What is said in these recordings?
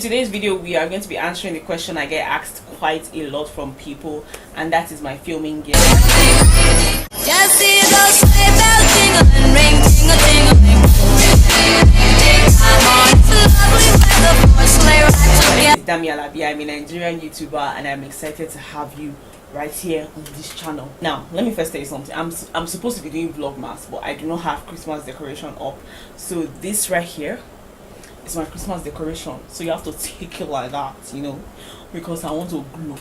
Today's video we are going to be answering the question I get asked quite a lot from people, and that is my filming gear. Damie Alabi, I'm a Nigerian YouTuber and I'm excited to have you right here on this channel. Now let me first tell you something. I'm supposed to be doing Vlogmas, but I do not have Christmas decoration up, so this right here is my Christmas decoration. So you have to take it like that, you know, because I want to glow,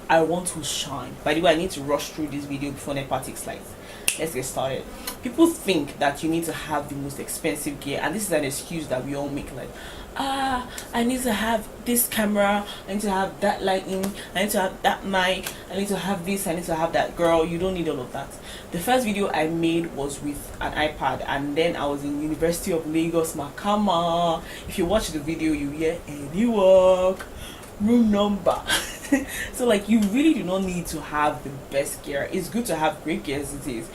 I want to shine. By the way, I need to rush through this video before NEPA takes light. Let's get started. People think that you need to have the most expensive gear, and this is an excuse that we all make, like, I need to have this camera, I need to have that lighting, I need to have that mic, I need to have this, I need to have that. Girl, you don't need all of that. The first video I made was with an iPad, and then I was in University of Lagos, Makama. If you watch the video, you hear any work, room number. So like, you really do not need to have the best gear. It's good to have great gear as it is,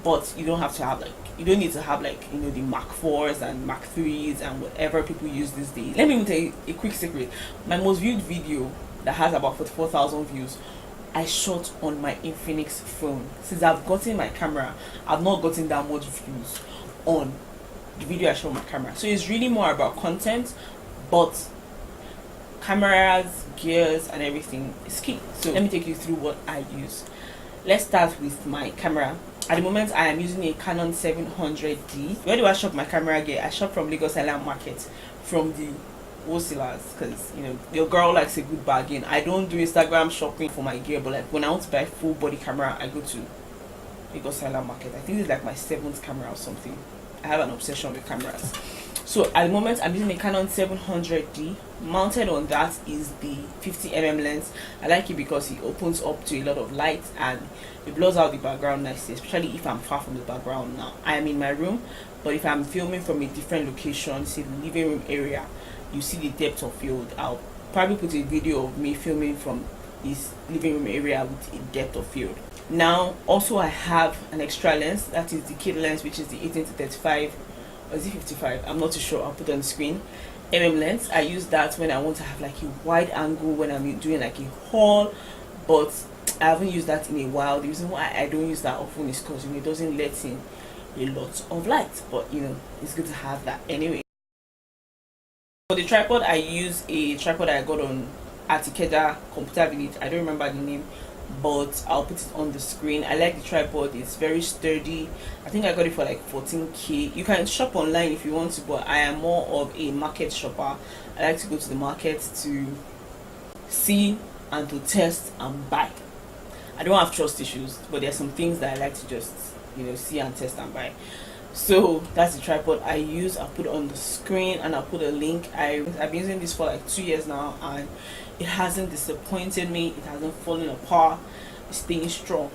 but you don't have to have, like, you don't need to have, like, you know, the Mark 4s and Mark 3s and whatever people use these days. Let me even tell you a quick secret. My most viewed video that has about 44,000 views, I shot on my Infinix phone. Since I've gotten my camera, I've not gotten that much views on the video I shot on my camera. So it's really more about content, but cameras, gears and everything is key. So let me take you through what I use. Let's start with my camera. At the moment, I am using a Canon 700D. Where do I shop my camera gear? I shop from Lagos Island Market, from the wholesalers, because, you know, your girl likes a good bargain. I don't do Instagram shopping for my gear, but like when I want to buy full body camera, I go to Lagos Island Market. I think it's like my 7th camera or something. I have an obsession with cameras. So at the moment, I'm using a Canon 700D. Mounted on that is the 50mm lens. I like it because it opens up to a lot of light and it blurs out the background nicely, especially if I'm far from the background. Now I am in my room, but if I'm filming from a different location, say the living room area, you see the depth of field. I'll probably put a video of me filming from this living room area with a depth of field. Now also I have an extra lens, that is the kit lens, which is the 18-35, or is it 55? I'm not too sure. I'll put on the screen. Lens. I use that when I want to have like a wide angle when I'm doing like a haul, but I haven't used that in a while. The reason why I don't use that often is because, you know, it doesn't let in a lot of light, but you know, it's good to have that anyway. For the tripod, I use a tripod I got on Atikeda Computer Village. I don't remember the name, but I'll put it on the screen. I like the tripod, it's very sturdy. I think I got it for like 14k. You can shop online if you want to, but I am more of a market shopper. I like to go to the market to see and to test and buy. I don't have trust issues, but there's some things that I like to just, you know, see and test and buy. So that's the tripod I use. I'll put it on the screen and I'll put a link. I've been using this for like 2 years now and it hasn't disappointed me. It hasn't fallen apart. It's staying strong.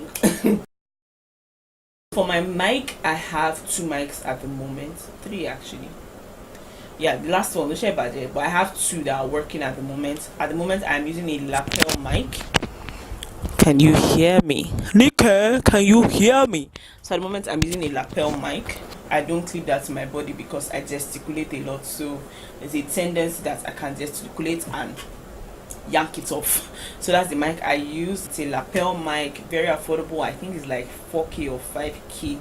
For my mic, I have 2 mics at the moment. 3 actually. Yeah, the last one, which I budget, but I have 2 that are working at the moment. At the moment, I'm using a lapel mic. Can you hear me? Nika, can you hear me? So at the moment, I'm using a lapel mic. I don't clip that to my body because I gesticulate a lot. So there's a tendency that I can gesticulate and yank it off. So that's the mic I use. It's a lapel mic, very affordable. I think it's like 4k or 5k.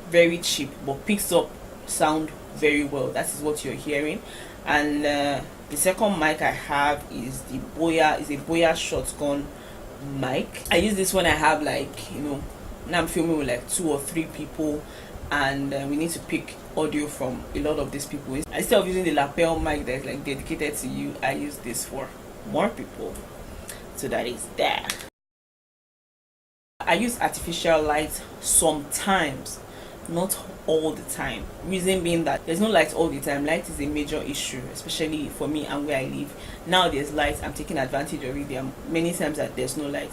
Very cheap, but picks up sound very well. That is what you're hearing. And the second mic I have is the Boya. It's a Boya shotgun mic. I use this when I have, like, you know, when I'm filming with like 2 or 3 people and we need to pick audio from a lot of these people. Instead of using the lapel mic that's like dedicated to you, I use this for more people. So that is there. I use artificial light sometimes, not all the time. Reason being that there's no light all the time. Light is a major issue, especially for me and where I live. Now there's light, I'm taking advantage of it. There are many times that there's no light.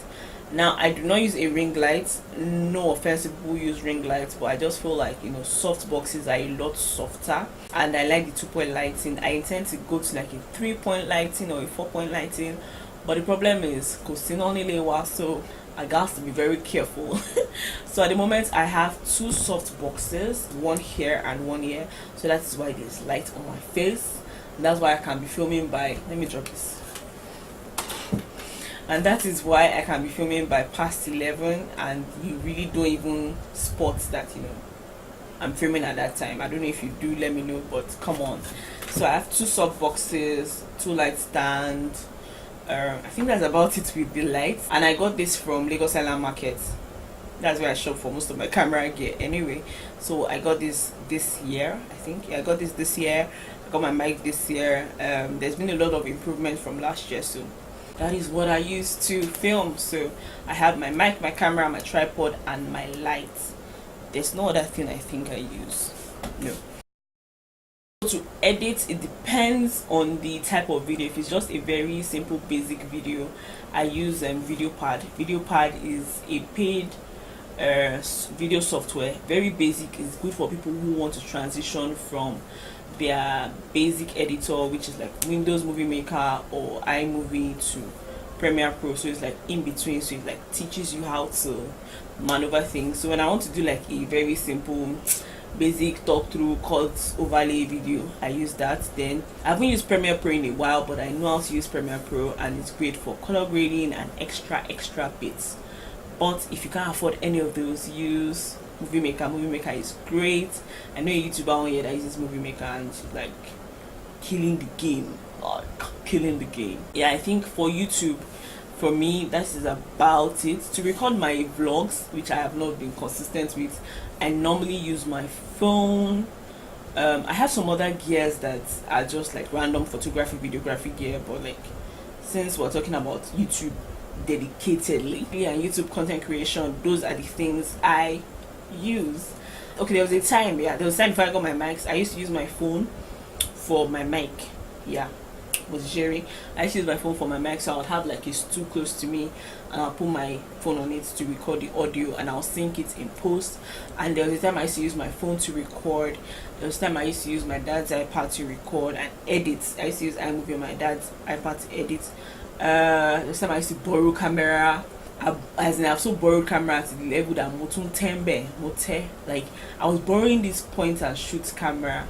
Now I do not use a ring light. No offense to people who use ring lights, but I just feel like, you know, soft boxes are a lot softer and I like the 2-point lighting. I intend to go to like a 3-point lighting or a 4-point lighting, but the problem is so I got to be very careful. So at the moment I have 2 soft boxes, one here and one here, so that is why there's light on my face That's why I can be filming by, let me drop this, and that is why I can be filming by past 11 and you really don't even spot that, you know, I'm filming at that time. I don't know if you do, let me know, but come on. So I have 2 soft boxes, 2 light stands. I think that's about it with the lights, and I got this from Lagos Island Market. That's where I shop for most of my camera gear anyway. So I got this year, I think. Yeah, I got this year. I got my mic this year. There's been a lot of improvement from last year, so that is what I use to film. So I have my mic, my camera, my tripod, and my lights. There's no other thing I think I use. No. To edit, it depends on the type of video. If it's just a very simple basic video, I use Video Pad. Video Pad is a paid video software, very basic. It's good for people who want to transition from their basic editor, which is like Windows Movie Maker or iMovie, to Premiere Pro. So it's like in between, so it like teaches you how to maneuver things. So when I want to do like a very simple basic talk through cut overlay video, I use that. Then I haven't used Premiere Pro in a while, but I know how to use Premiere Pro, and it's great for color grading and extra bits. But if you can't afford any of those, use Movie Maker. Movie Maker is great. I know a YouTuber on here that uses Movie Maker and she's like killing the game, killing the game. Yeah, I think for YouTube, for me, that is about it. To record my vlogs, which I have not been consistent with, I normally use my phone. I have some other gears that are just like random photography, videography gear, but like since we're talking about YouTube dedicatedly and YouTube content creation, those are the things I use. Okay, there was a time before I got my mics, I used to use my phone for my mic. Yeah, was sharing. I used to use my phone for my mic, so I would have like a stool close to me and I'll put my phone on it to record the audio and I'll sync it in post. And there was a time I used to use my phone to record. There was a time I used to use my dad's iPad to record and edit. I used to use iMovie on my dad's iPad to edit. This time I used to borrow camera. I've so borrowed camera to the level that like I was borrowing this point and shoot camera.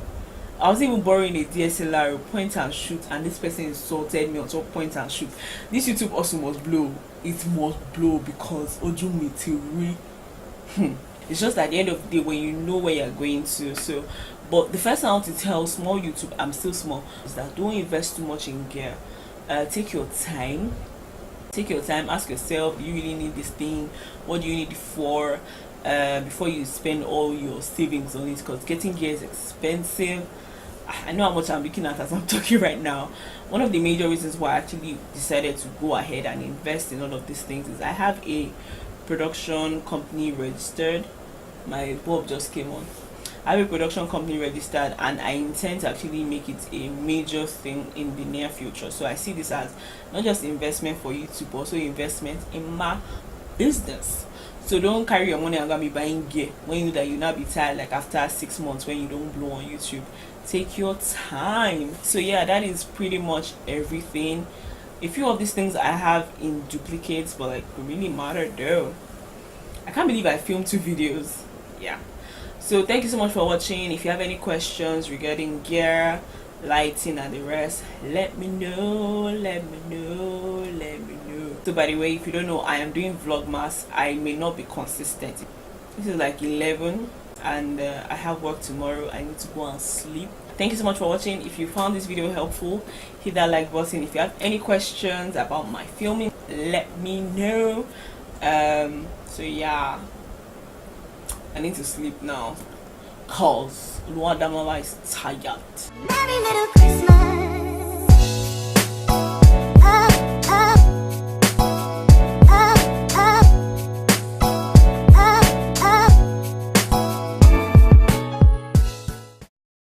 I was even borrowing a DSLR, point and shoot, and this person insulted me on top point and shoot. This YouTube also must blow. It must blow because Ogun it's just at the end of the day when you know where you're going to. So, but the first thing I want to tell small YouTube, I'm still small, is that don't invest too much in gear. Take your time. Ask yourself, do you really need this thing? What do you need it for? Before you spend all your savings on it, because getting gear is expensive. I know how much I'm looking at as I'm talking right now. One of the major reasons why I actually decided to go ahead and invest in all of these things is I have a production company registered. My bulb just came on. I have a production company registered and I intend to actually make it a major thing in the near future. So I see this as not just investment for YouTube, but also investment in my business. So don't carry your money and go be buying gear when you know that you'll not be tired like after 6 months when you don't blow on YouTube. Take your time. So yeah, that is pretty much everything. A few of these things I have in duplicates, but like really matter though. I can't believe I filmed 2 videos. Yeah. So thank you so much for watching. If you have any questions regarding gear, lighting and the rest, let me know. So by the way, if you don't know, I am doing Vlogmas. I may not be consistent. This is like 11 and I have work tomorrow. I need to go and sleep. Thank you so much for watching. If you found this video helpful, hit that like button. If you have any questions about my filming, let me know. So yeah, I need to sleep now cause Luadamala is tired.